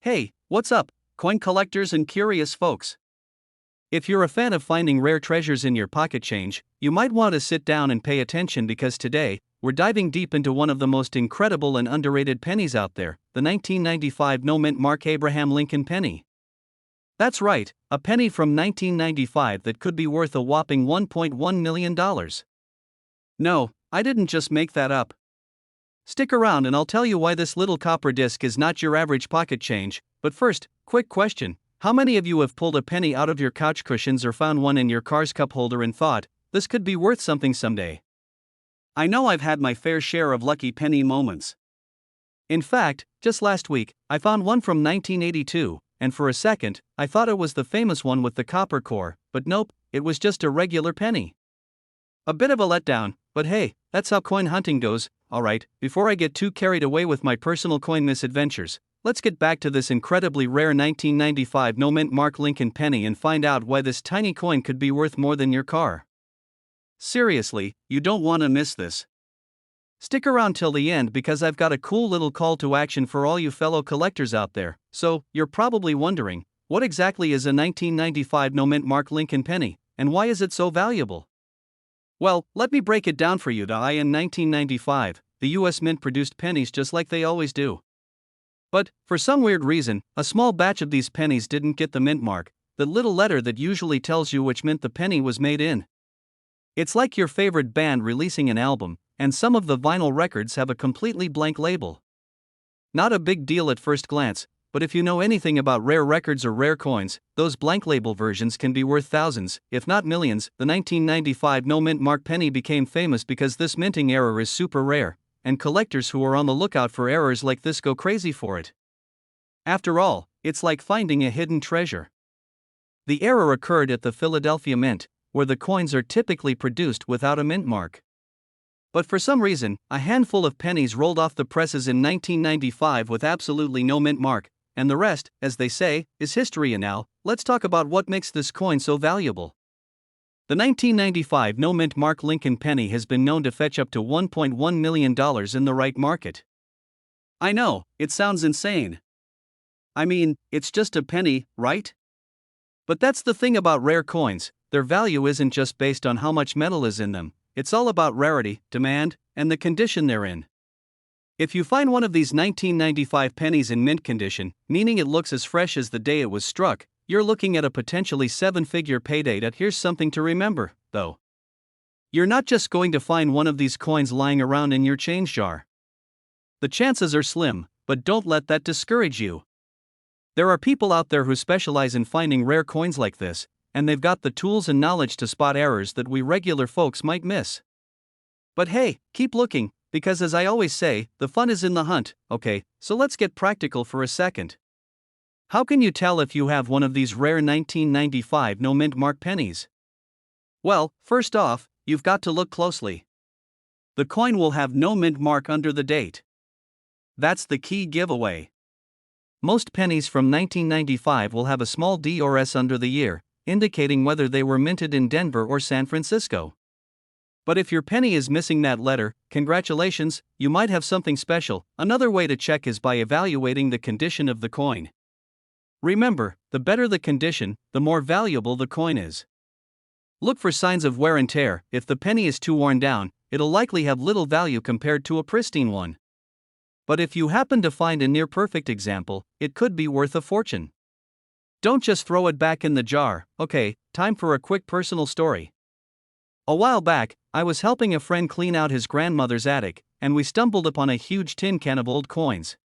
Hey, what's up, coin collectors and curious folks? If you're a fan of finding rare treasures in your pocket change, you might want to sit down and pay attention because today, we're diving deep into one of the most incredible and underrated pennies out there, the 1995 no-mint mark Abraham Lincoln penny. That's right, a penny from 1995 that could be worth a whopping $1.1 million. No, I didn't just make that up. Stick around and I'll tell you why this little copper disc is not your average pocket change. But first, quick question. How many of you have pulled a penny out of your couch cushions or found one in your car's cup holder and thought, this could be worth something someday? I know I've had my fair share of lucky penny moments. In fact, just last week, I found one from 1982, and for a second, I thought it was the famous one with the copper core, but nope, it was just a regular penny. A bit of a letdown, but hey, that's how coin hunting goes. Alright, before I get too carried away with my personal coin misadventures, let's get back to this incredibly rare 1995 no-mint mark Lincoln penny and find out why this tiny coin could be worth more than your car. Seriously, you don't want to miss this. Stick around till the end because I've got a cool little call to action for all you fellow collectors out there. So, you're probably wondering, what exactly is a 1995 no-mint mark Lincoln penny, and why is it so valuable? Well, let me break it down for you. In 1995, the US Mint produced pennies just like they always do. But, for some weird reason, a small batch of these pennies didn't get the mint mark, the little letter that usually tells you which mint the penny was made in. It's like your favorite band releasing an album, and some of the vinyl records have a completely blank label. Not a big deal at first glance, but if you know anything about rare records or rare coins, those blank label versions can be worth thousands, if not millions. The 1995 no-mint mark penny became famous because this minting error is super rare, and collectors who are on the lookout for errors like this go crazy for it. After all, it's like finding a hidden treasure. The error occurred at the Philadelphia Mint, where the coins are typically produced without a mint mark. But for some reason, a handful of pennies rolled off the presses in 1995 with absolutely no mint mark, and the rest, as they say, is history. And now, let's talk about what makes this coin so valuable. The 1995 no-mint mark Lincoln penny has been known to fetch up to $1.1 million in the right market. I know, it sounds insane. I mean, it's just a penny, right? But that's the thing about rare coins, their value isn't just based on how much metal is in them, it's all about rarity, demand, and the condition they're in. If you find one of these 1995 pennies in mint condition, meaning it looks as fresh as the day it was struck, you're looking at a potentially seven-figure payday. Here's something to remember, though. You're not just going to find one of these coins lying around in your change jar. The chances are slim, but don't let that discourage you. There are people out there who specialize in finding rare coins like this, and they've got the tools and knowledge to spot errors that we regular folks might miss. But hey, keep looking, because as I always say, the fun is in the hunt. Okay, so let's get practical for a second. How can you tell if you have one of these rare 1995 no-mint mark pennies? Well, first off, you've got to look closely. The coin will have no mint mark under the date. That's the key giveaway. Most pennies from 1995 will have a small D or S under the year, indicating whether they were minted in Denver or San Francisco. But if your penny is missing that letter, congratulations, you might have something special. Another way to check is by evaluating the condition of the coin. Remember, the better the condition, the more valuable the coin is. Look for signs of wear and tear. If the penny is too worn down, it'll likely have little value compared to a pristine one. But if you happen to find a near-perfect example, it could be worth a fortune. Don't just throw it back in the jar. Okay, time for a quick personal story. A while back, I was helping a friend clean out his grandmother's attic, and we stumbled upon a huge tin can of old coins.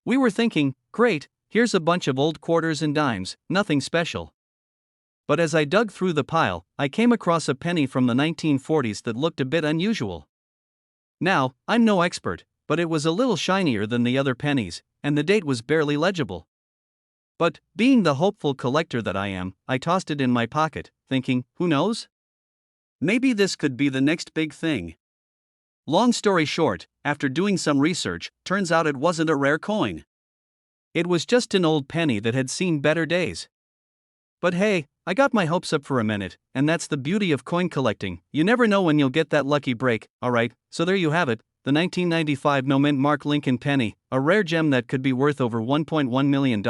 We were thinking, great, here's a bunch of old quarters and dimes, nothing special. But as I dug through the pile, I came across a penny from the 1940s that looked a bit unusual. Now, I'm no expert, but it was a little shinier than the other pennies, and the date was barely legible. But, being the hopeful collector that I am, I tossed it in my pocket, thinking, who knows? Maybe this could be the next big thing. Long story short, after doing some research, turns out it wasn't a rare coin. It was just an old penny that had seen better days. But hey, I got my hopes up for a minute, and that's the beauty of coin collecting. You never know when you'll get that lucky break. Alright, so there you have it, the 1995 no-mint Mark Lincoln penny, a rare gem that could be worth over $1.1 million.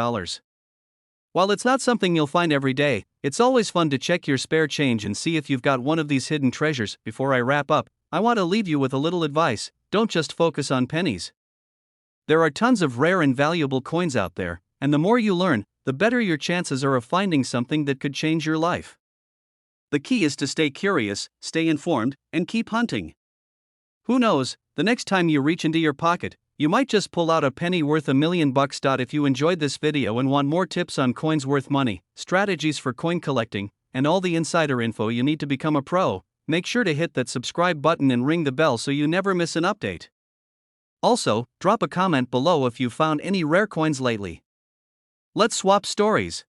While it's not something you'll find every day, it's always fun to check your spare change and see if you've got one of these hidden treasures. Before I wrap up, I want to leave you with a little advice: don't just focus on pennies. There are tons of rare and valuable coins out there, and the more you learn, the better your chances are of finding something that could change your life. The key is to stay curious, stay informed, and keep hunting. Who knows, the next time you reach into your pocket, you might just pull out a penny worth $1 million. If you enjoyed this video and want more tips on coins worth money, strategies for coin collecting, and all the insider info you need to become a pro, make sure to hit that subscribe button and ring the bell so you never miss an update. Also, drop a comment below if you found any rare coins lately. Let's swap stories.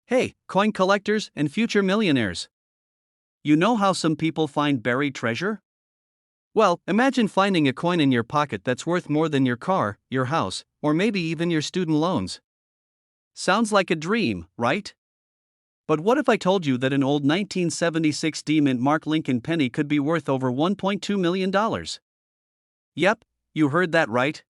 Hey, coin collectors and future millionaires. You know how some people find buried treasure? Well, imagine finding a coin in your pocket that's worth more than your car, your house, or maybe even your student loans. Sounds like a dream, right? But what if I told you that an old 1976 mint Mark Lincoln penny could be worth over $1.2 million? Yep, you heard that right.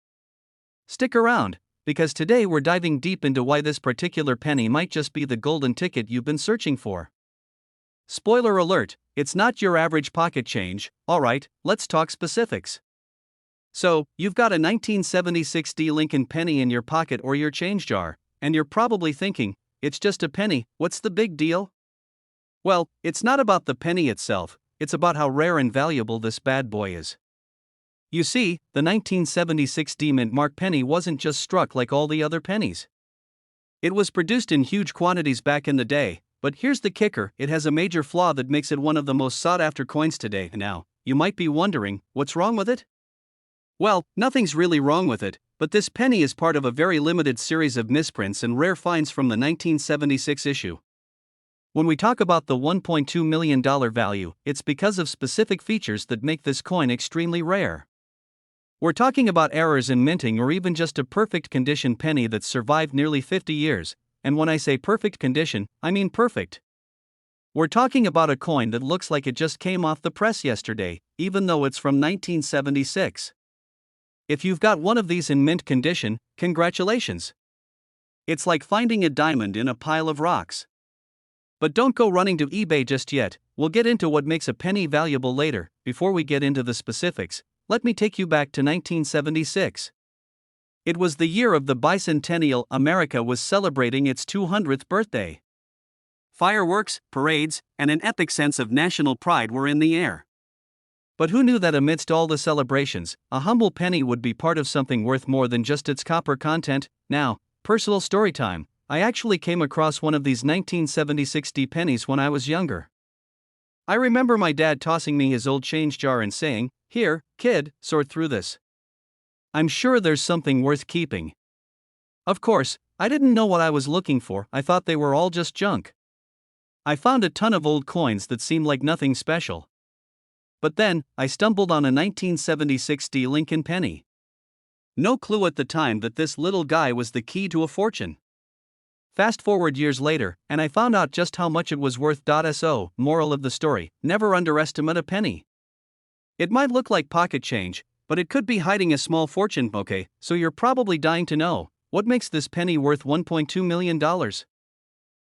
Stick around, because today we're diving deep into why this particular penny might just be the golden ticket you've been searching for. Spoiler alert, it's not your average pocket change. Alright, let's talk specifics. So, you've got a 1976 Lincoln penny in your pocket or your change jar, and you're probably thinking, it's just a penny, what's the big deal? Well, it's not about the penny itself, it's about how rare and valuable this bad boy is. You see, the 1976 mint Mark penny wasn't just struck like all the other pennies. It was produced in huge quantities back in the day, but here's the kicker: it has a major flaw that makes it one of the most sought-after coins today. Now, you might be wondering, what's wrong with it? Well, nothing's really wrong with it, but this penny is part of a very limited series of misprints and rare finds from the 1976 issue. When we talk about the $1.2 million value, it's because of specific features that make this coin extremely rare. We're talking about errors in minting or even just a perfect condition penny that's survived nearly 50 years, and when I say perfect condition, I mean perfect. We're talking about a coin that looks like it just came off the press yesterday, even though it's from 1976. If you've got one of these in mint condition, congratulations. It's like finding a diamond in a pile of rocks. But don't go running to eBay just yet, we'll get into what makes a penny valuable later. Before we get into the specifics, let me take you back to 1976. It was the year of the bicentennial. America was celebrating its 200th birthday. Fireworks, parades, and an epic sense of national pride were in the air. But who knew that amidst all the celebrations, a humble penny would be part of something worth more than just its copper content? Now, personal story time. I actually came across one of these 1976 pennies when I was younger. I remember my dad tossing me his old change jar and saying, "Here, kid, sort through this. I'm sure there's something worth keeping." Of course, I didn't know what I was looking for. I thought they were all just junk. I found a ton of old coins that seemed like nothing special. But then, I stumbled on a 1976 Lincoln penny. No clue at the time that this little guy was the key to a fortune. Fast forward years later, and I found out just how much it was worth. So, moral of the story: never underestimate a penny. It might look like pocket change, but it could be hiding a small fortune. Okay, so you're probably dying to know, what makes this penny worth $1.2 million?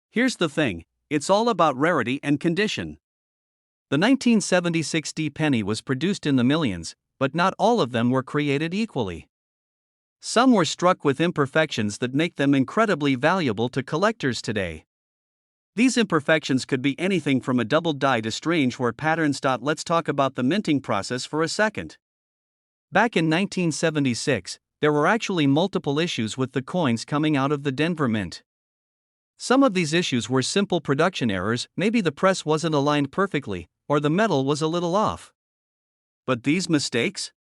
Here's the thing, it's all about rarity and condition. The 1976 penny was produced in the millions, but not all of them were created equally. Some were struck with imperfections that make them incredibly valuable to collectors today. These imperfections could be anything from a double die to strange wear patterns. Let's talk about the minting process for a second. Back in 1976, there were actually multiple issues with the coins coming out of the Denver Mint. Some of these issues were simple production errors, maybe the press wasn't aligned perfectly, or the metal was a little off. But these mistakes?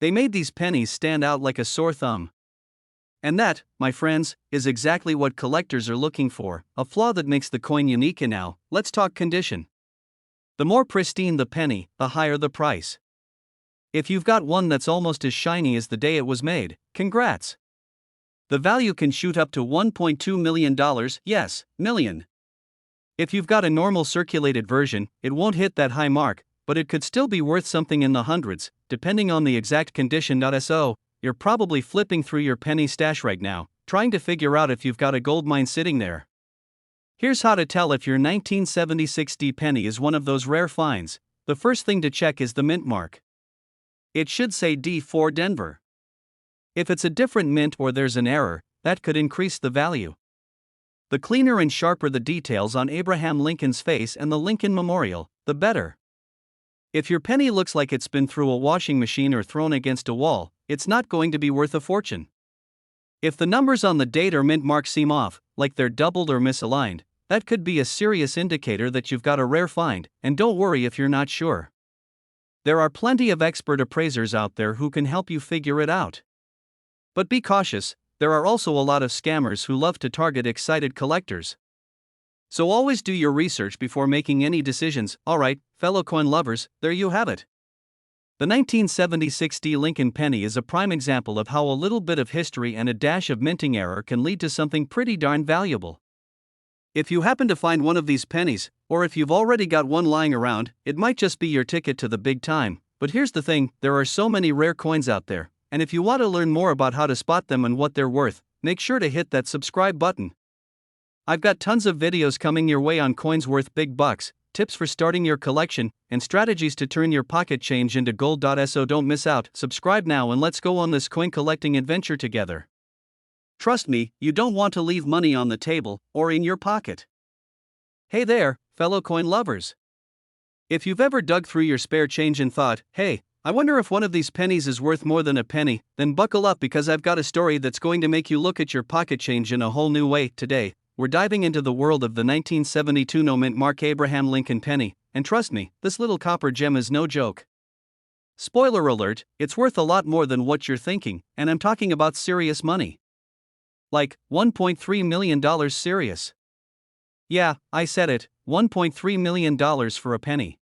They made these pennies stand out like a sore thumb. And that, my friends, is exactly what collectors are looking for, a flaw that makes the coin unique. And now, let's talk condition. The more pristine the penny, the higher the price. If you've got one that's almost as shiny as the day it was made, congrats. The value can shoot up to $1.2 million, yes, million. If you've got a normal circulated version, it won't hit that high mark, but it could still be worth something in the hundreds, depending on the exact condition. So, you're probably flipping through your penny stash right now, trying to figure out if you've got a gold mine sitting there. Here's how to tell if your 1976 D penny is one of those rare finds. The first thing to check is the mint mark. It should say D4 Denver. If it's a different mint or there's an error, that could increase the value. The cleaner and sharper the details on Abraham Lincoln's face and the Lincoln Memorial, the better. If your penny looks like it's been through a washing machine or thrown against a wall, it's not going to be worth a fortune. If the numbers on the date or mint mark seem off, like they're doubled or misaligned, that could be a serious indicator that you've got a rare find, and don't worry if you're not sure. There are plenty of expert appraisers out there who can help you figure it out. But be cautious, there are also a lot of scammers who love to target excited collectors. So always do your research before making any decisions. Alright, fellow coin lovers, there you have it. The 1976 D Lincoln penny is a prime example of how a little bit of history and a dash of minting error can lead to something pretty darn valuable. If you happen to find one of these pennies, or if you've already got one lying around, it might just be your ticket to the big time. But here's the thing, there are so many rare coins out there, and if you want to learn more about how to spot them and what they're worth, make sure to hit that subscribe button. I've got tons of videos coming your way on coins worth big bucks, tips for starting your collection, and strategies to turn your pocket change into gold. So don't miss out, subscribe now and let's go on this coin collecting adventure together. Trust me, you don't want to leave money on the table or in your pocket. Hey there, fellow coin lovers. If you've ever dug through your spare change and thought, hey, I wonder if one of these pennies is worth more than a penny, then buckle up because I've got a story that's going to make you look at your pocket change in a whole new way. Today, we're diving into the world of the 1972 no mint mark Abraham Lincoln penny, and trust me, this little copper gem is no joke. Spoiler alert, it's worth a lot more than what you're thinking, and I'm talking about serious money. Like, $1.3 million serious. Yeah, I said it, $1.3 million for a penny.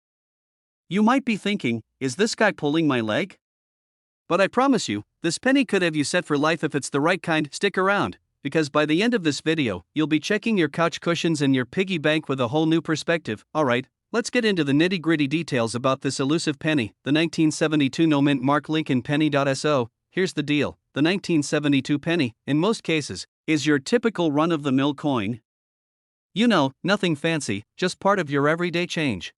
You might be thinking, is this guy pulling my leg? But I promise you, this penny could have you set for life if it's the right kind. Stick around, because by the end of this video, you'll be checking your couch cushions and your piggy bank with a whole new perspective. Alright, let's get into the nitty-gritty details about this elusive penny, the 1972 no mint mark Lincoln penny. So, here's the deal, the 1972 penny, in most cases, is your typical run-of-the-mill coin. You know, nothing fancy, just part of your everyday change.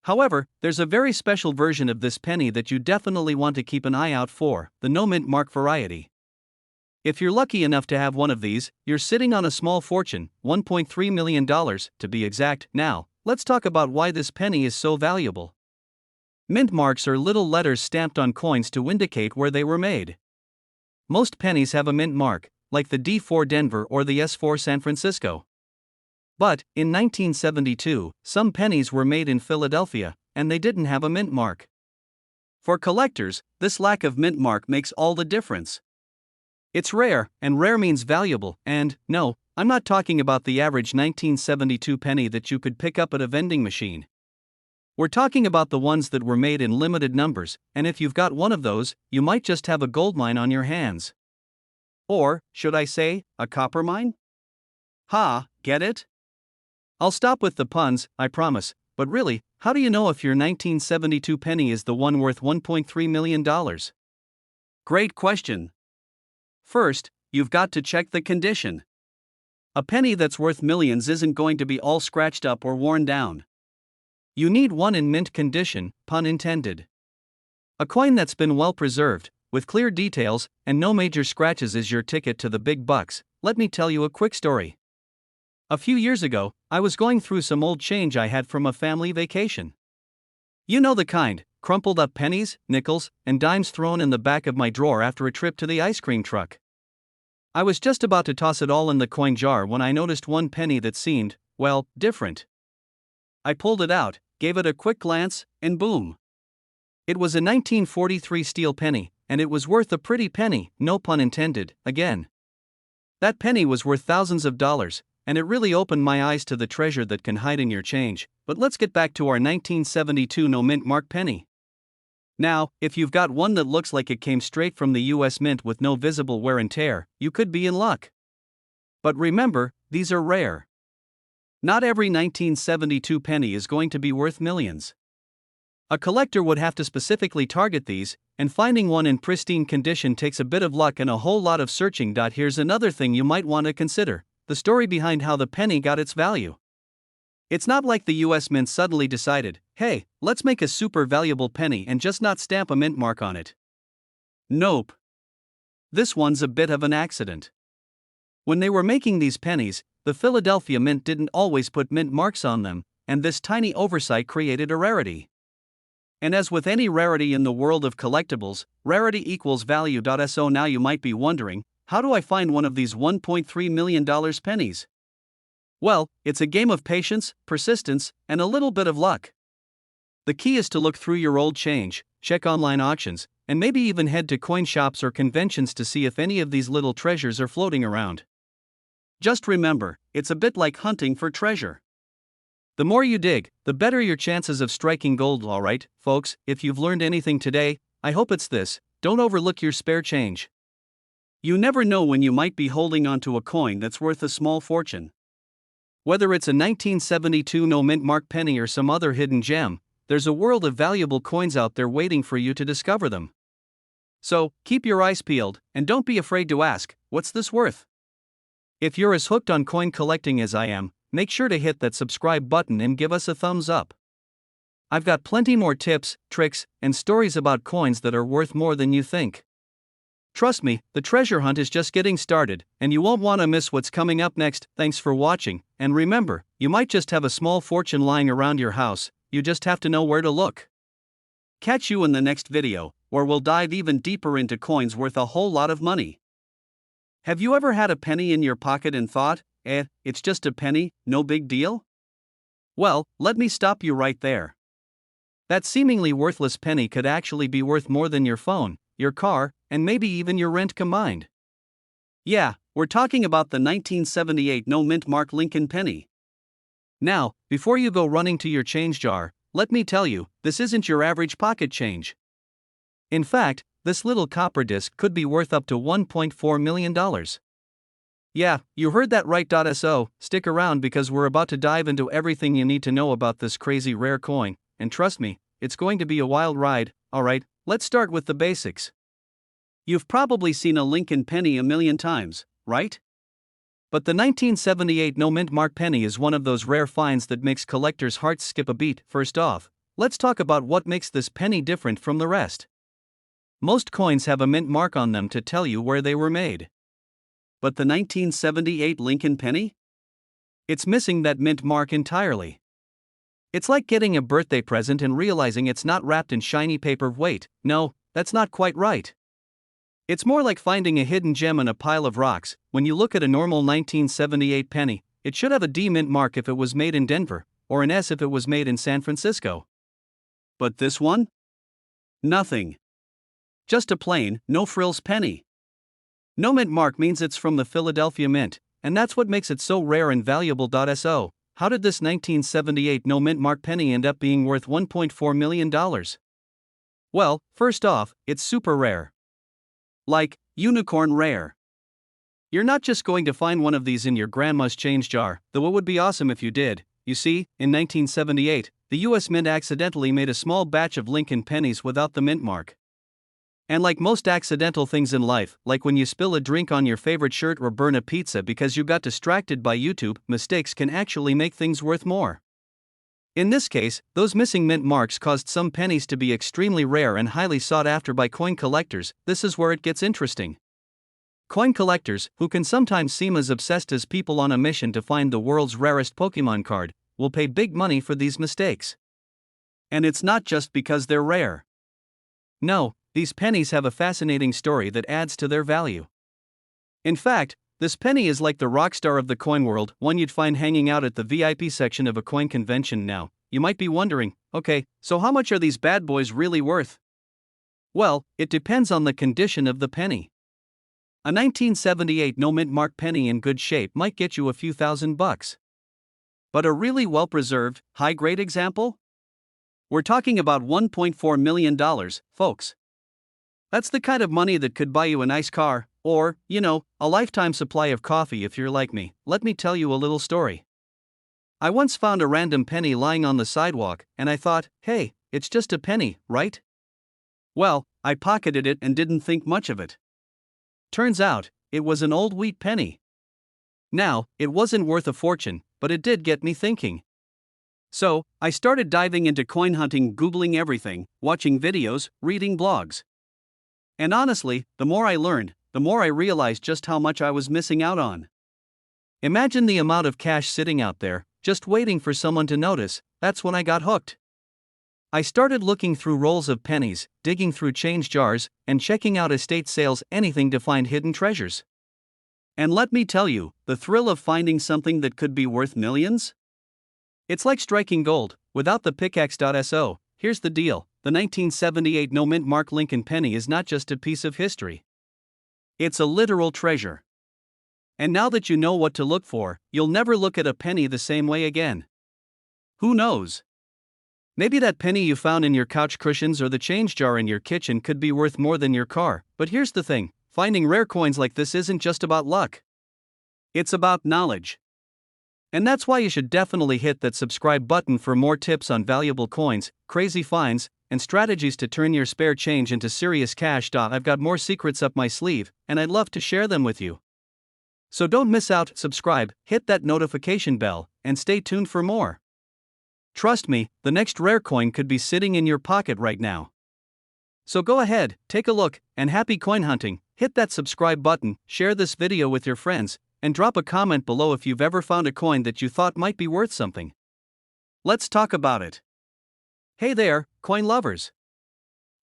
However, there's a very special version of this penny that you definitely want to keep an eye out for, the no mint mark variety. If you're lucky enough to have one of these, you're sitting on a small fortune, $1.3 million, to be exact. Now, let's talk about why this penny is so valuable. Mint marks are little letters stamped on coins to indicate where they were made. Most pennies have a mint mark, like the D4 Denver or the S4 San Francisco. But, in 1972, some pennies were made in Philadelphia, and they didn't have a mint mark. For collectors, this lack of mint mark makes all the difference. It's rare, and rare means valuable, and, no, I'm not talking about the average 1972 penny that you could pick up at a vending machine. We're talking about the ones that were made in limited numbers, and if you've got one of those, you might just have a gold mine on your hands. Or, should I say, a copper mine? Ha, get it? I'll stop with the puns, I promise, but really, how do you know if your 1972 penny is the one worth $1.3 million? Great question. First, you've got to check the condition. A penny that's worth millions isn't going to be all scratched up or worn down. You need one in mint condition, pun intended. A coin that's been well preserved, with clear details, and no major scratches is your ticket to the big bucks. Let me tell you a quick story. A few years ago, I was going through some old change I had from a family vacation. You know the kind, crumpled up pennies, nickels, and dimes thrown in the back of my drawer after a trip to the ice cream truck. I was just about to toss it all in the coin jar when I noticed one penny that seemed, well, different. I pulled it out, gave it a quick glance, and boom. It was a 1943 steel penny, and it was worth a pretty penny, no pun intended, again. That penny was worth thousands of dollars, and it really opened my eyes to the treasure that can hide in your change. But let's get back to our 1972 no mint mark penny. Now, if you've got one that looks like it came straight from the US Mint with no visible wear and tear, you could be in luck. But remember, these are rare. Not every 1972 penny is going to be worth millions. A collector would have to specifically target these, and finding one in pristine condition takes a bit of luck and a whole lot of searching. Here's another thing you might want to consider: the story behind how the penny got its value. It's not like the US Mint suddenly decided, hey, let's make a super valuable penny and just not stamp a mint mark on it. Nope. This one's a bit of an accident. When they were making these pennies, the Philadelphia Mint didn't always put mint marks on them, and this tiny oversight created a rarity. And as with any rarity in the world of collectibles, rarity equals value. So now you might be wondering, how do I find one of these $1.3 million pennies? Well, it's a game of patience, persistence, and a little bit of luck. The key is to look through your old change, check online auctions, and maybe even head to coin shops or conventions to see if any of these little treasures are floating around. Just remember, it's a bit like hunting for treasure. The more you dig, the better your chances of striking gold. Alright, folks, if you've learned anything today, I hope it's this: don't overlook your spare change. You never know when you might be holding onto a coin that's worth a small fortune. Whether it's a 1972 no mint mark penny or some other hidden gem, there's a world of valuable coins out there waiting for you to discover them. So, keep your eyes peeled, and don't be afraid to ask, what's this worth? If you're as hooked on coin collecting as I am, make sure to hit that subscribe button and give us a thumbs up. I've got plenty more tips, tricks, and stories about coins that are worth more than you think. Trust me, the treasure hunt is just getting started, and you won't want to miss what's coming up next. Thanks for watching, and remember, you might just have a small fortune lying around your house, you just have to know where to look. Catch you in the next video, where we'll dive even deeper into coins worth a whole lot of money. Have you ever had a penny in your pocket and thought, it's just a penny, no big deal? Well, let me stop you right there. That seemingly worthless penny could actually be worth more than your phone, your car, and maybe even your rent combined. Yeah, we're talking about the 1978 no mint mark Lincoln penny. Now, before you go running to your change jar, let me tell you, this isn't your average pocket change. In fact, this little copper disc could be worth up to $1.4 million. Yeah, you heard that right. So, stick around because we're about to dive into everything you need to know about this crazy rare coin, and trust me, it's going to be a wild ride. Alright, let's start with the basics. You've probably seen a Lincoln penny a million times, right? But the 1978 no mint mark penny is one of those rare finds that makes collectors' hearts skip a beat. First off, let's talk about what makes this penny different from the rest. Most coins have a mint mark on them to tell you where they were made. But the 1978 Lincoln penny? It's missing that mint mark entirely. It's like getting a birthday present and realizing it's not wrapped in shiny paper. Wait, no, that's not quite right. It's more like finding a hidden gem in a pile of rocks. When you look at a normal 1978 penny, it should have a D mint mark if it was made in Denver, or an S if it was made in San Francisco. But this one? Nothing. Just a plain, no frills penny. No mint mark means it's from the Philadelphia Mint, and that's what makes it so rare and valuable. So, how did this 1978 no mint mark penny end up being worth $1.4 million? Well, first off, it's super rare. Like, unicorn rare. You're not just going to find one of these in your grandma's change jar, though it would be awesome if you did. You see, in 1978, the US Mint accidentally made a small batch of Lincoln pennies without the mint mark. And like most accidental things in life, like when you spill a drink on your favorite shirt or burn a pizza because you got distracted by YouTube, mistakes can actually make things worth more. In this case, those missing mint marks caused some pennies to be extremely rare and highly sought after by coin collectors. This is where it gets interesting. Coin collectors, who can sometimes seem as obsessed as people on a mission to find the world's rarest Pokemon card, will pay big money for these mistakes. And it's not just because they're rare. No, these pennies have a fascinating story that adds to their value. In fact, this penny is like the rock star of the coin world, one you'd find hanging out at the VIP section of a coin convention. Now, you might be wondering, okay, so how much are these bad boys really worth? Well, it depends on the condition of the penny. A 1978 no mint mark penny in good shape might get you a few $1,000. But a really well-preserved, high-grade example? We're talking about $1.4 million, folks. That's the kind of money that could buy you a nice car, or, a lifetime supply of coffee if you're like me. Let me tell you a little story. I once found a random penny lying on the sidewalk, and I thought, hey, it's just a penny, right? Well, I pocketed it and didn't think much of it. Turns out, it was an old wheat penny. Now, it wasn't worth a fortune, but it did get me thinking. So, I started diving into coin hunting, Googling everything, watching videos, reading blogs. And honestly, the more I learned, the more I realized just how much I was missing out on. Imagine the amount of cash sitting out there, just waiting for someone to notice. That's when I got hooked. I started looking through rolls of pennies, digging through change jars, and checking out estate sales, anything to find hidden treasures. And let me tell you, the thrill of finding something that could be worth millions? It's like striking gold, without the pickaxe. Here's the deal, the 1978 no-mint mark Lincoln penny is not just a piece of history. It's a literal treasure. And now that you know what to look for, you'll never look at a penny the same way again. Who knows? Maybe that penny you found in your couch cushions or the change jar in your kitchen could be worth more than your car. But here's the thing, finding rare coins like this isn't just about luck. It's about knowledge. And that's why you should definitely hit that subscribe button for more tips on valuable coins, crazy finds, and strategies to turn your spare change into serious cash. I've got more secrets up my sleeve, and I'd love to share them with you. So don't miss out, subscribe, hit that notification bell, and stay tuned for more. Trust me, the next rare coin could be sitting in your pocket right now. So go ahead, take a look, and happy coin hunting. Hit that subscribe button, share this video with your friends, and drop a comment below if you've ever found a coin that you thought might be worth something. Let's talk about it. Hey there, coin lovers.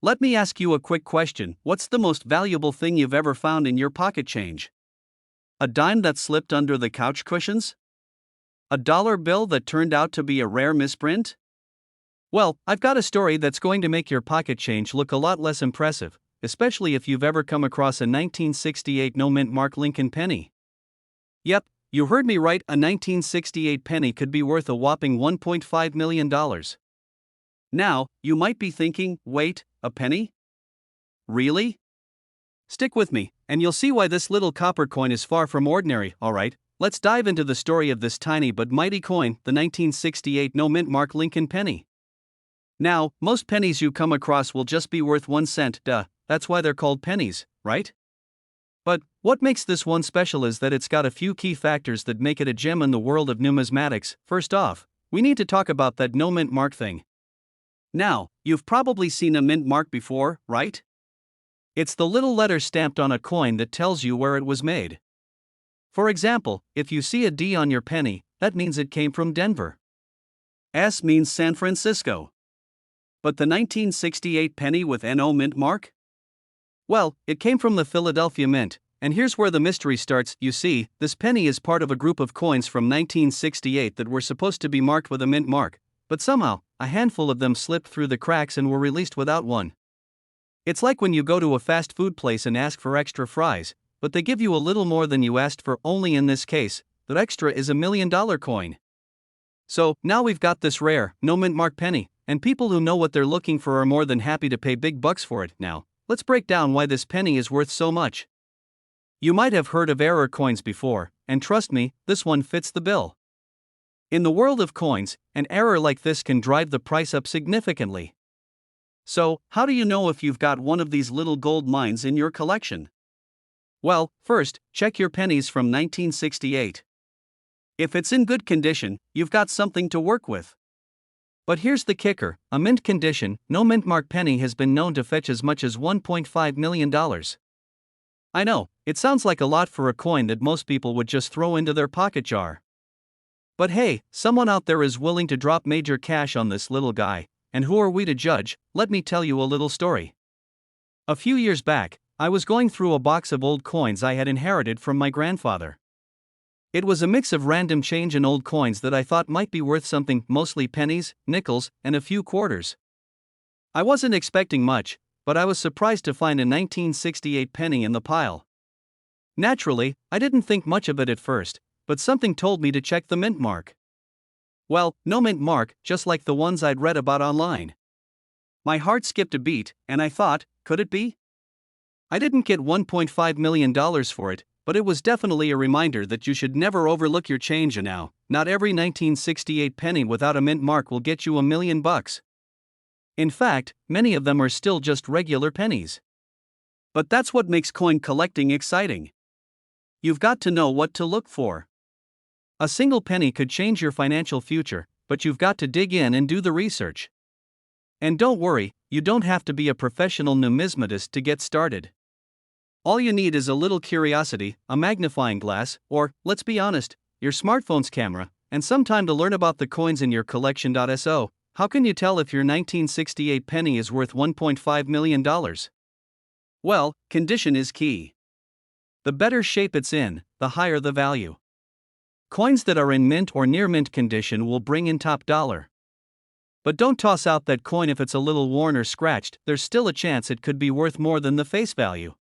Let me ask you a quick question. What's the most valuable thing you've ever found in your pocket change? A dime that slipped under the couch cushions? A dollar bill that turned out to be a rare misprint? Well, I've got a story that's going to make your pocket change look a lot less impressive, especially if you've ever come across a 1968 no-mint mark Lincoln penny. Yep, you heard me right, a 1968 penny could be worth a whopping $1.5 million. Now, you might be thinking, wait, a penny? Really? Stick with me, and you'll see why this little copper coin is far from ordinary. Alright, let's dive into the story of this tiny but mighty coin, the 1968 no-mint mark Lincoln penny. Now, most pennies you come across will just be worth 1 cent, that's why they're called pennies, right? But what makes this one special is that it's got a few key factors that make it a gem in the world of numismatics. First off, we need to talk about that no-mint mark thing. Now, you've probably seen a mint mark before, right? It's the little letter stamped on a coin that tells you where it was made. For example, if you see a D on your penny, that means it came from Denver. S means San Francisco. But the 1968 penny with NO mint mark? Well, it came from the Philadelphia Mint, and here's where the mystery starts. You see, this penny is part of a group of coins from 1968 that were supposed to be marked with a mint mark, but somehow, a handful of them slipped through the cracks and were released without one. It's like when you go to a fast food place and ask for extra fries, but they give you a little more than you asked for. Only in this case, that extra is $1 million coin. So, now we've got this rare, no mint mark penny, and people who know what they're looking for are more than happy to pay big bucks for it. Now, let's break down why this penny is worth so much. You might have heard of error coins before, and trust me, this one fits the bill. In the world of coins, an error like this can drive the price up significantly. So, how do you know if you've got one of these little gold mines in your collection? Well, first, check your pennies from 1968. If it's in good condition, you've got something to work with. But here's the kicker, a mint condition, no mint mark penny has been known to fetch as much as $1.5 million. I know, it sounds like a lot for a coin that most people would just throw into their pocket jar. But hey, someone out there is willing to drop major cash on this little guy, and who are we to judge? Let me tell you a little story. A few years back, I was going through a box of old coins I had inherited from my grandfather. It was a mix of random change and old coins that I thought might be worth something, mostly pennies, nickels, and a few quarters. I wasn't expecting much, but I was surprised to find a 1968 penny in the pile. Naturally, I didn't think much of it at first, but something told me to check the mint mark. Well, no mint mark, just like the ones I'd read about online. My heart skipped a beat, and I thought, could it be? I didn't get $1.5 million for it, but it was definitely a reminder that you should never overlook your change. And now, not every 1968 penny without a mint mark will get you $1 million. In fact, many of them are still just regular pennies. But that's what makes coin collecting exciting. You've got to know what to look for. A single penny could change your financial future, but you've got to dig in and do the research. And don't worry, you don't have to be a professional numismatist to get started. All you need is a little curiosity, a magnifying glass, or, let's be honest, your smartphone's camera, and some time to learn about the coins in your collection. So, how can you tell if your 1968 penny is worth $1.5 million? Well, condition is key. The better shape it's in, the higher the value. Coins that are in mint or near mint condition will bring in top dollar. But don't toss out that coin if it's a little worn or scratched, there's still a chance it could be worth more than the face value.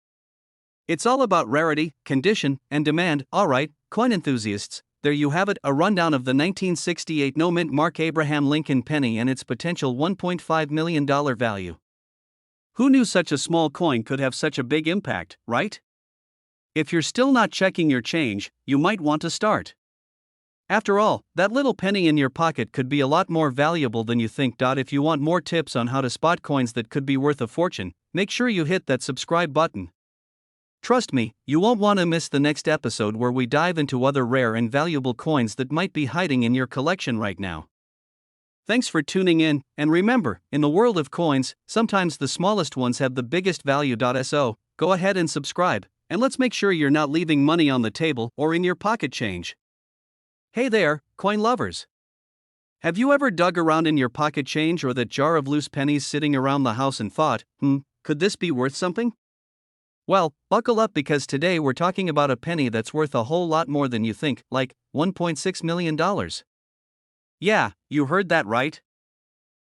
It's all about rarity, condition, and demand. Alright, coin enthusiasts, there you have it, a rundown of the 1968 no mint mark Abraham Lincoln penny and its potential $1.5 million value. Who knew such a small coin could have such a big impact, right? If you're still not checking your change, you might want to start. After all, that little penny in your pocket could be a lot more valuable than you think. If you want more tips on how to spot coins that could be worth a fortune, make sure you hit that subscribe button. Trust me, you won't want to miss the next episode where we dive into other rare and valuable coins that might be hiding in your collection right now. Thanks for tuning in, and remember, in the world of coins, sometimes the smallest ones have the biggest value. So, go ahead and subscribe, and let's make sure you're not leaving money on the table or in your pocket change. Hey there, coin lovers! Have you ever dug around in your pocket change or that jar of loose pennies sitting around the house and thought, could this be worth something? Well, buckle up because today we're talking about a penny that's worth a whole lot more than you think, like $1.6 million. Yeah, you heard that right.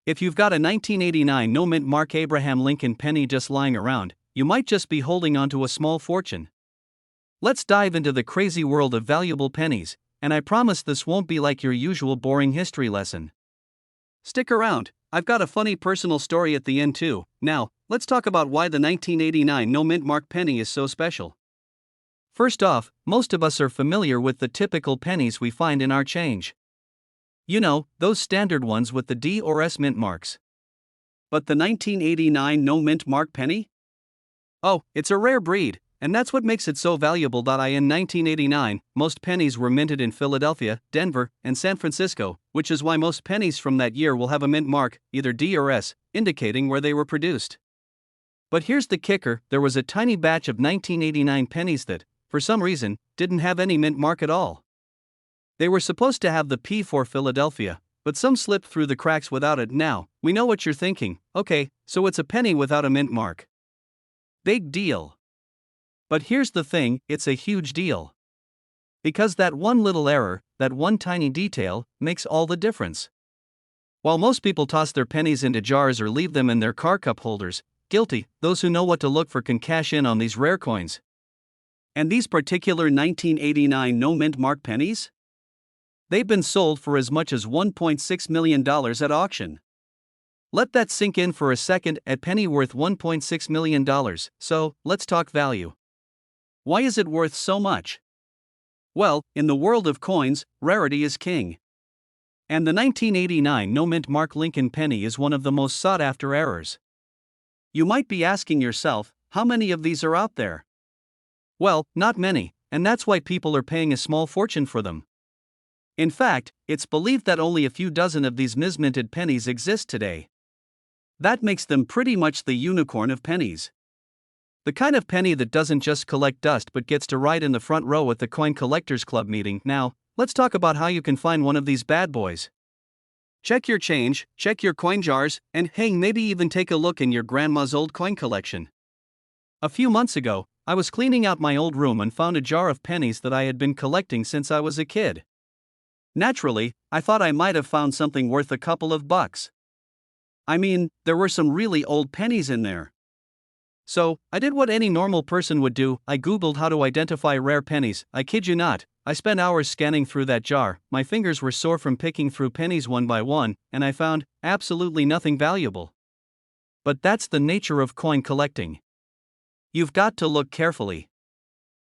If you've got a 1989 no mint mark Abraham Lincoln penny just lying around, you might just be holding onto a small fortune. Let's dive into the crazy world of valuable pennies, and I promise this won't be like your usual boring history lesson. Stick around, I've got a funny personal story at the end too. Now, let's talk about why the 1989 no mint mark penny is so special. First off, most of us are familiar with the typical pennies we find in our change. You know, those standard ones with the D or S mint marks. But the 1989 no mint mark penny? Oh, it's a rare breed, and that's what makes it so valuable. In 1989, most pennies were minted in Philadelphia, Denver, and San Francisco, which is why most pennies from that year will have a mint mark, either D or S, indicating where they were produced. But here's the kicker, there was a tiny batch of 1989 pennies that, for some reason, didn't have any mint mark at all. They were supposed to have the P for Philadelphia, but some slipped through the cracks without it. Now, we know what you're thinking, okay, so it's a penny without a mint mark. Big deal. But here's the thing, it's a huge deal. Because that one little error, that one tiny detail, makes all the difference. While most people toss their pennies into jars or leave them in their car cup holders, guilty, those who know what to look for can cash in on these rare coins. And these particular 1989 no mint mark pennies? They've been sold for as much as $1.6 million at auction. Let that sink in for a second, a penny worth $1.6 million, so, let's talk value. Why is it worth so much? Well, in the world of coins, rarity is king. And the 1989 no mint mark Lincoln penny is one of the most sought after errors. You might be asking yourself, how many of these are out there? Well, not many, and that's why people are paying a small fortune for them. In fact, it's believed that only a few dozen of these misminted pennies exist today. That makes them pretty much the unicorn of pennies. The kind of penny that doesn't just collect dust but gets to ride in the front row at the Coin Collectors Club meeting. Now, let's talk about how you can find one of these bad boys. Check your change, check your coin jars, and hey, maybe even take a look in your grandma's old coin collection. A few months ago, I was cleaning out my old room and found a jar of pennies that I had been collecting since I was a kid. Naturally, I thought I might have found something worth a couple of bucks. I mean, there were some really old pennies in there. So, I did what any normal person would do, I googled how to identify rare pennies. I kid you not, I spent hours scanning through that jar, my fingers were sore from picking through pennies one by one, and I found absolutely nothing valuable. But that's the nature of coin collecting. You've got to look carefully.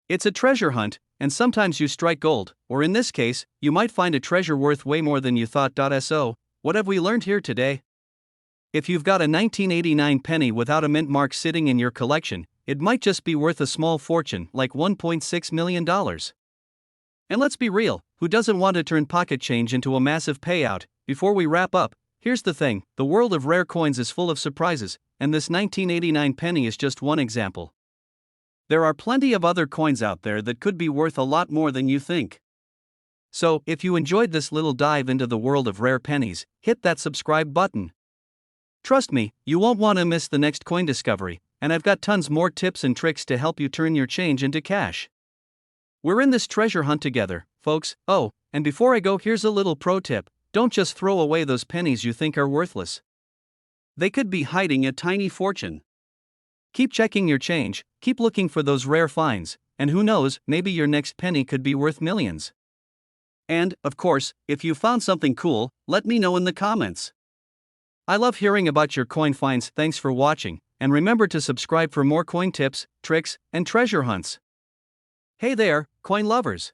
It's a treasure hunt, and sometimes you strike gold, or in this case, you might find a treasure worth way more than you thought. So, what have we learned here today? If you've got a 1989 penny without a mint mark sitting in your collection, it might just be worth a small fortune, like $1.6 million. And let's be real, who doesn't want to turn pocket change into a massive payout? Before we wrap up, here's the thing: the world of rare coins is full of surprises, and this 1989 penny is just one example. There are plenty of other coins out there that could be worth a lot more than you think. So, if you enjoyed this little dive into the world of rare pennies, hit that subscribe button. Trust me, you won't want to miss the next coin discovery, and I've got tons more tips and tricks to help you turn your change into cash. We're in this treasure hunt together, folks. Oh, and before I go, here's a little pro tip: don't just throw away those pennies you think are worthless. They could be hiding a tiny fortune. Keep checking your change, keep looking for those rare finds, and who knows, maybe your next penny could be worth millions. And, of course, if you found something cool, let me know in the comments. I love hearing about your coin finds. Thanks for watching, and remember to subscribe for more coin tips, tricks, and treasure hunts. Hey there, coin lovers!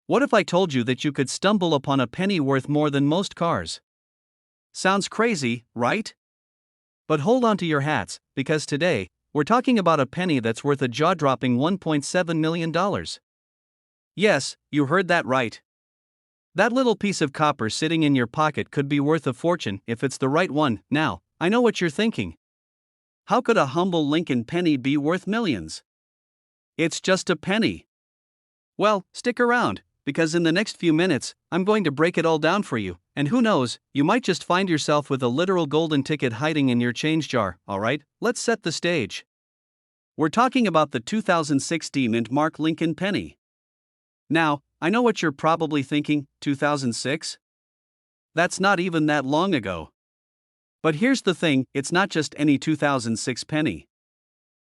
What if I told you that you could stumble upon a penny worth more than most cars? Sounds crazy, right? But hold on to your hats, because today, we're talking about a penny that's worth a jaw-dropping $1.7 million. Yes, you heard that right. That little piece of copper sitting in your pocket could be worth a fortune if it's the right one. Now, I know what you're thinking. How could a humble Lincoln penny be worth millions? It's just a penny. Well, stick around, because in the next few minutes, I'm going to break it all down for you, and who knows, you might just find yourself with a literal golden ticket hiding in your change jar. Alright, let's set the stage. We're talking about the 2006 mint mark Lincoln penny. Now, I know what you're probably thinking: 2006? That's not even that long ago. But here's the thing: it's not just any 2006 penny.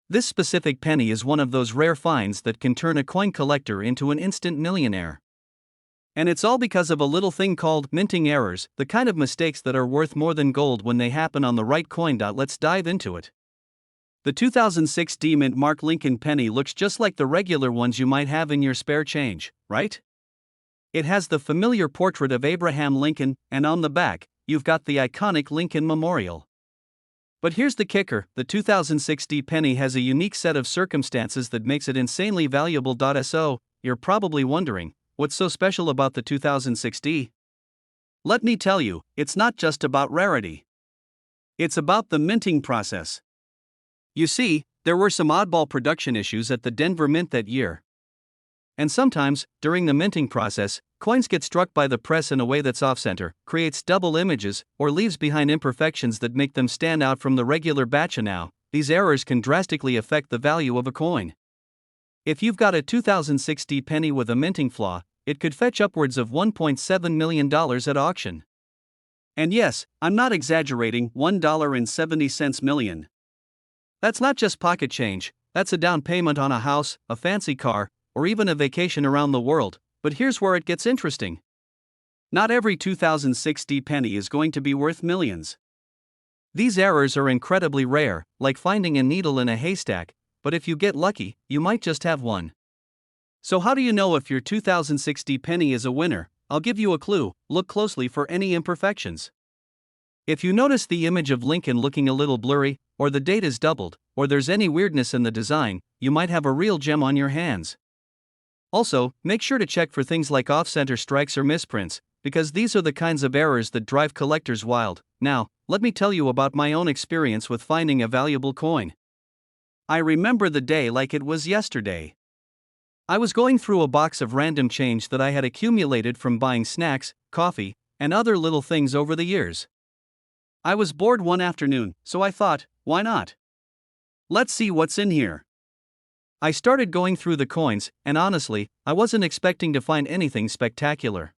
This specific penny is one of those rare finds that can turn a coin collector into an instant millionaire. And it's all because of a little thing called minting errors, the kind of mistakes that are worth more than gold when they happen on the right coin. Let's dive into it. The 2006 mint mark Lincoln penny looks just like the regular ones you might have in your spare change, right? It has the familiar portrait of Abraham Lincoln, and on the back, you've got the iconic Lincoln Memorial. But here's the kicker: the 2006 penny has a unique set of circumstances that makes it insanely valuable. So, you're probably wondering, what's so special about the 2006? Let me tell you, it's not just about rarity. It's about the minting process. You see, there were some oddball production issues at the Denver Mint that year. And sometimes, during the minting process, coins get struck by the press in a way that's off-center, creates double images, or leaves behind imperfections that make them stand out from the regular batch. Now, these errors can drastically affect the value of a coin. If you've got a 2006 penny with a minting flaw, it could fetch upwards of $1.7 million at auction. And yes, I'm not exaggerating, $1.70 million. That's not just pocket change, that's a down payment on a house, a fancy car, or even a vacation around the world. But here's where it gets interesting. Not every 2006 penny is going to be worth millions. These errors are incredibly rare, like finding a needle in a haystack, but if you get lucky, you might just have one. So how do you know if your 2006 penny is a winner? I'll give you a clue: look closely for any imperfections. If you notice the image of Lincoln looking a little blurry, or the date is doubled, or there's any weirdness in the design, you might have a real gem on your hands. Also, make sure to check for things like off-center strikes or misprints, because these are the kinds of errors that drive collectors wild. Now, let me tell you about my own experience with finding a valuable coin. I remember the day like it was yesterday. I was going through a box of random change that I had accumulated from buying snacks, coffee, and other little things over the years. I was bored one afternoon, so I thought, why not? Let's see what's in here. I started going through the coins, and honestly, I wasn't expecting to find anything spectacular.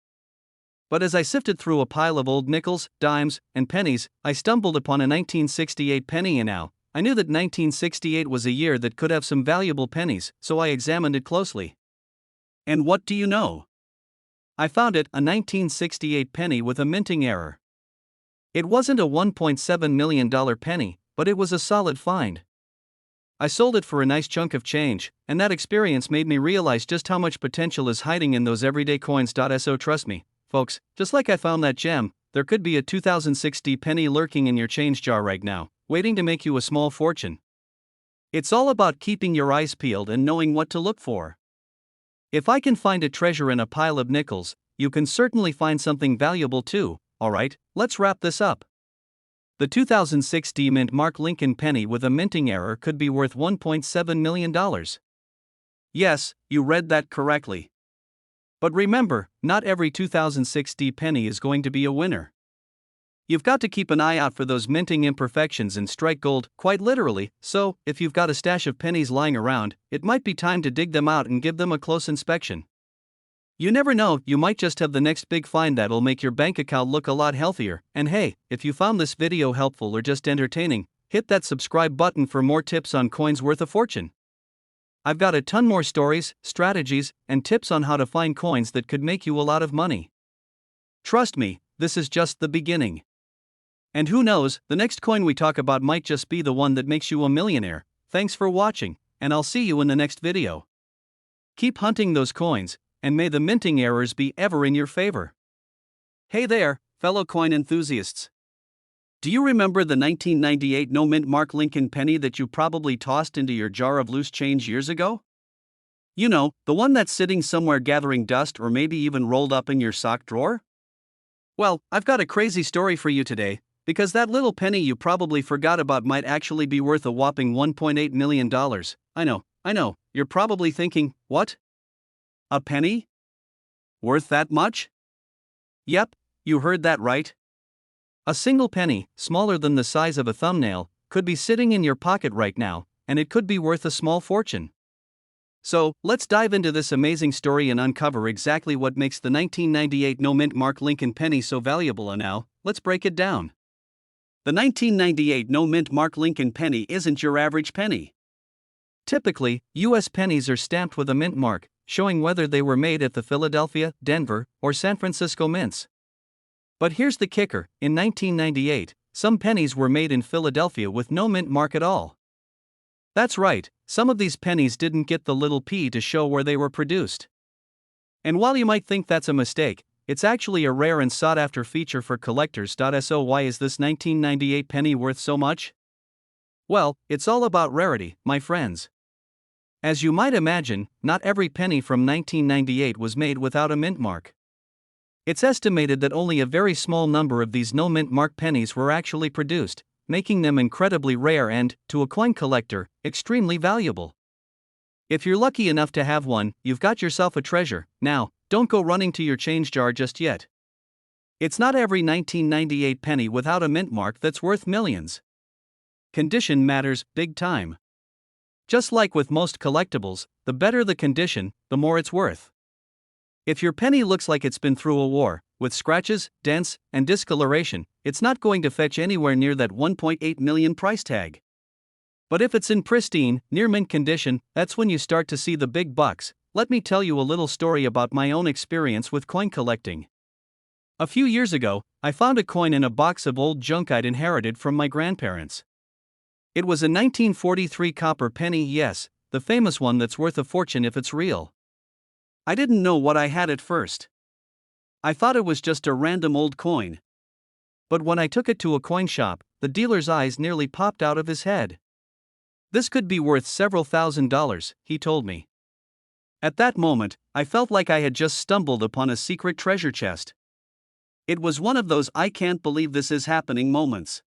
But as I sifted through a pile of old nickels, dimes, and pennies, I stumbled upon a 1968 penny. And now, I knew that 1968 was a year that could have some valuable pennies, so I examined it closely. And what do you know? I found it, a 1968 penny with a minting error. It wasn't a $1.7 million penny, but it was a solid find. I sold it for a nice chunk of change, and that experience made me realize just how much potential is hiding in those everyday coins. So trust me, folks, just like I found that gem, there could be a 2060 penny lurking in your change jar right now, waiting to make you a small fortune. It's all about keeping your eyes peeled and knowing what to look for. If I can find a treasure in a pile of nickels, you can certainly find something valuable too. Alright, let's wrap this up. The 2060 mint Mark Lincoln penny with a minting error could be worth $1.7 million. Yes, you read that correctly. But remember, not every 2060 penny is going to be a winner. You've got to keep an eye out for those minting imperfections and strike gold, quite literally, so, if you've got a stash of pennies lying around, it might be time to dig them out and give them a close inspection. You never know, you might just have the next big find that'll make your bank account look a lot healthier. And hey, if you found this video helpful or just entertaining, hit that subscribe button for more tips on coins worth a fortune. I've got a ton more stories, strategies, and tips on how to find coins that could make you a lot of money. Trust me, this is just the beginning. And who knows, the next coin we talk about might just be the one that makes you a millionaire. Thanks for watching, and I'll see you in the next video. Keep hunting those coins, and may the minting errors be ever in your favor. Hey there, fellow coin enthusiasts. Do you remember the 1998 no-mint Mark Lincoln penny that you probably tossed into your jar of loose change years ago? You know, the one that's sitting somewhere gathering dust or maybe even rolled up in your sock drawer? Well, I've got a crazy story for you today, because that little penny you probably forgot about might actually be worth a whopping $1.8 million. I know, you're probably thinking, what? A penny? Worth that much? Yep, you heard that right. A single penny, smaller than the size of a thumbnail, could be sitting in your pocket right now, and it could be worth a small fortune. So, let's dive into this amazing story and uncover exactly what makes the 1998 no-mint Mark Lincoln penny so valuable. And now, let's break it down. The 1998 no-mint Mark Lincoln penny isn't your average penny. Typically, U.S. pennies are stamped with a mint mark, showing whether they were made at the Philadelphia, Denver, or San Francisco mints. But here's the kicker, in 1998, some pennies were made in Philadelphia with no mint mark at all. That's right, some of these pennies didn't get the little P to show where they were produced. And while you might think that's a mistake, it's actually a rare and sought-after feature for collectors. So why is this 1998 penny worth so much? Well, it's all about rarity, my friends. As you might imagine, not every penny from 1998 was made without a mint mark. It's estimated that only a very small number of these no mint mark pennies were actually produced, making them incredibly rare and, to a coin collector, extremely valuable. If you're lucky enough to have one, you've got yourself a treasure. Now, don't go running to your change jar just yet. It's not every 1998 penny without a mint mark that's worth millions. Condition matters big time. Just like with most collectibles, the better the condition, the more it's worth. If your penny looks like it's been through a war, with scratches, dents, and discoloration, it's not going to fetch anywhere near that $1.8 million price tag. But if it's in pristine, near mint condition, that's when you start to see the big bucks. Let me tell you a little story about my own experience with coin collecting. A few years ago, I found a coin in a box of old junk I'd inherited from my grandparents. It was a 1943 copper penny, yes, the famous one that's worth a fortune if it's real. I didn't know what I had at first. I thought it was just a random old coin. But when I took it to a coin shop, the dealer's eyes nearly popped out of his head. This could be worth several $1,000s, he told me. At that moment, I felt like I had just stumbled upon a secret treasure chest. It was one of those I can't believe this is happening moments.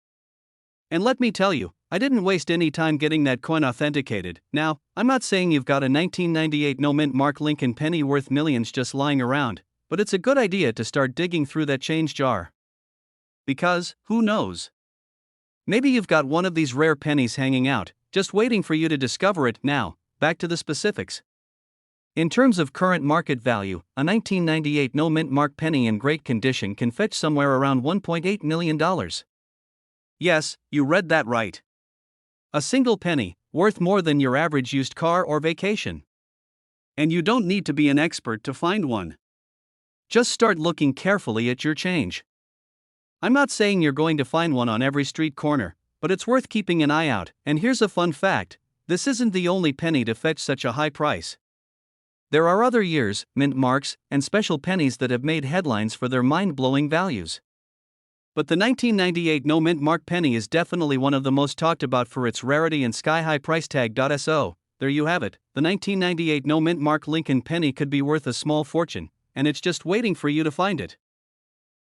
And let me tell you, I didn't waste any time getting that coin authenticated. Now, I'm not saying you've got a 1998 no-mint Mark Lincoln penny worth millions just lying around, but it's a good idea to start digging through that change jar. Because, who knows? Maybe you've got one of these rare pennies hanging out, just waiting for you to discover it. Now, back to the specifics. In terms of current market value, a 1998 no-mint Mark penny in great condition can fetch somewhere around $1.8 million. Yes, you read that right. A single penny, worth more than your average used car or vacation. And you don't need to be an expert to find one. Just start looking carefully at your change. I'm not saying you're going to find one on every street corner, but it's worth keeping an eye out. And here's a fun fact. this isn't the only penny to fetch such a high price. There are other years, mint marks, and special pennies that have made headlines for their mind-blowing values. But the 1998 no mint mark penny is definitely one of the most talked about for its rarity and sky-high price tag. So, there you have it, the 1998 no mint mark Lincoln penny could be worth a small fortune, and it's just waiting for you to find it.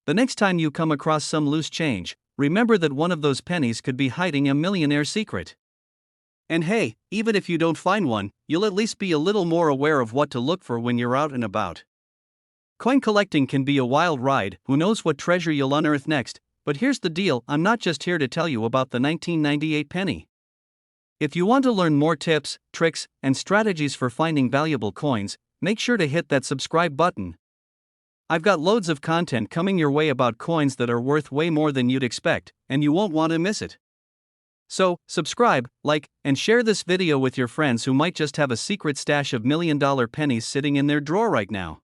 The next time you come across some loose change, remember that one of those pennies could be hiding a millionaire's secret. And hey, even if you don't find one, you'll at least be a little more aware of what to look for when you're out and about. Coin collecting can be a wild ride, who knows what treasure you'll unearth next, but here's the deal, I'm not just here to tell you about the 1998 penny. If you want to learn more tips, tricks, and strategies for finding valuable coins, make sure to hit that subscribe button. I've got loads of content coming your way about coins that are worth way more than you'd expect, and you won't want to miss it. So, subscribe, like, and share this video with your friends who might just have a secret stash of $1 million pennies sitting in their drawer right now.